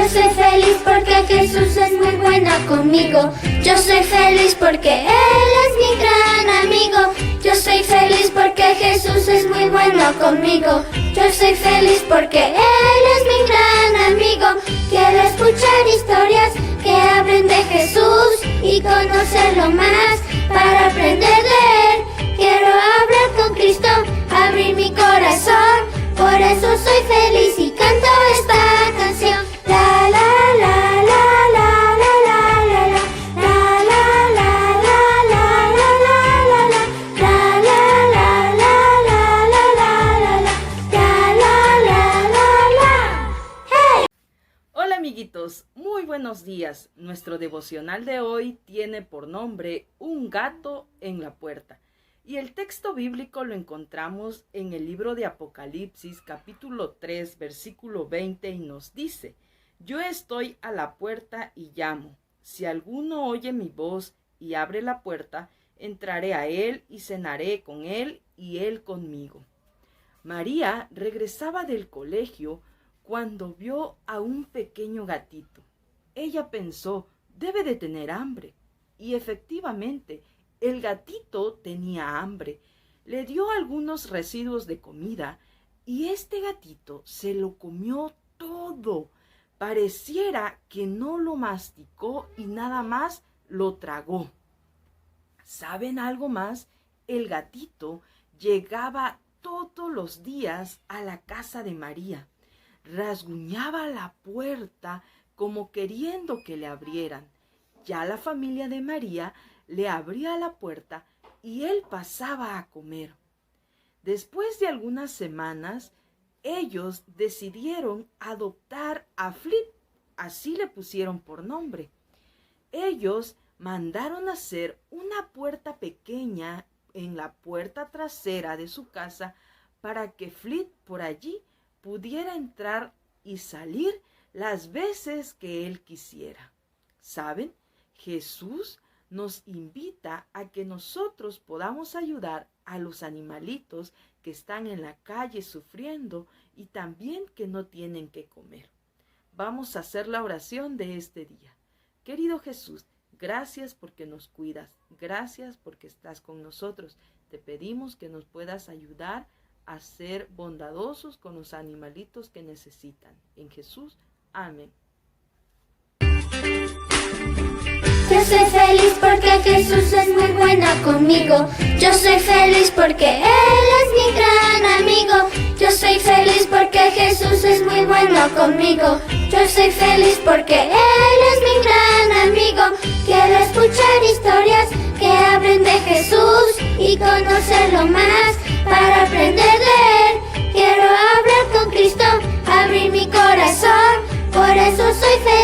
soy feliz porque Jesús es muy bueno conmigo. Yo soy feliz porque Él es mi gran amigo. Yo soy feliz porque Jesús es muy bueno conmigo. Yo soy feliz porque Él es mi gran amigo. Quiero escuchar historias que hablen de Jesús y conocerlo más para aprender de Él. Quiero hablar con Cristo, abrir mi corazón. Por eso soy feliz y canto esta canción. La la la la la la la la la la la la la la la la la la la. ¡Hey! Hola amiguitos, muy buenos días. Nuestro devocional de hoy tiene por nombre Un gato en la puerta. Y el texto bíblico lo encontramos en el libro de Apocalipsis, capítulo 3, versículo 20, y nos dice: Yo estoy a la puerta y llamo. Si alguno oye mi voz y abre la puerta, entraré a él y cenaré con él y él conmigo. María regresaba del colegio cuando vio a un pequeño gatito. Ella pensó, debe de tener hambre. Y efectivamente, el gatito tenía hambre. Le dio algunos residuos de comida y este gatito se lo comió todo. Pareciera que no lo masticó y nada más lo tragó. ¿Saben algo más? El gatito llegaba todos los días a la casa de María. Rasguñaba la puerta como queriendo que le abrieran. Ya la familia de María le abría la puerta y él pasaba a comer. Después de algunas semanas, ellos decidieron adoptar a Flip, así le pusieron por nombre. Ellos mandaron hacer una puerta pequeña en la puerta trasera de su casa para que Flip por allí pudiera entrar y salir las veces que él quisiera. ¿Saben? Jesús nos invita a que nosotros podamos ayudar a los animalitos que están en la calle sufriendo y también que no tienen que comer. Vamos a hacer la oración de este día. Querido Jesús, gracias porque nos cuidas, gracias porque estás con nosotros. Te pedimos que nos puedas ayudar a ser bondadosos con los animalitos que necesitan. En Jesús, amén. Yo soy feliz porque Jesús es muy bueno conmigo. Yo soy feliz porque Él es mi gran amigo. Yo soy feliz porque Jesús es muy bueno conmigo. Yo soy feliz porque Él es mi gran amigo. Quiero escuchar historias que hablen de Jesús y conocerlo más para aprender de Él. Quiero hablar con Cristo, abrir mi corazón. Por eso soy feliz.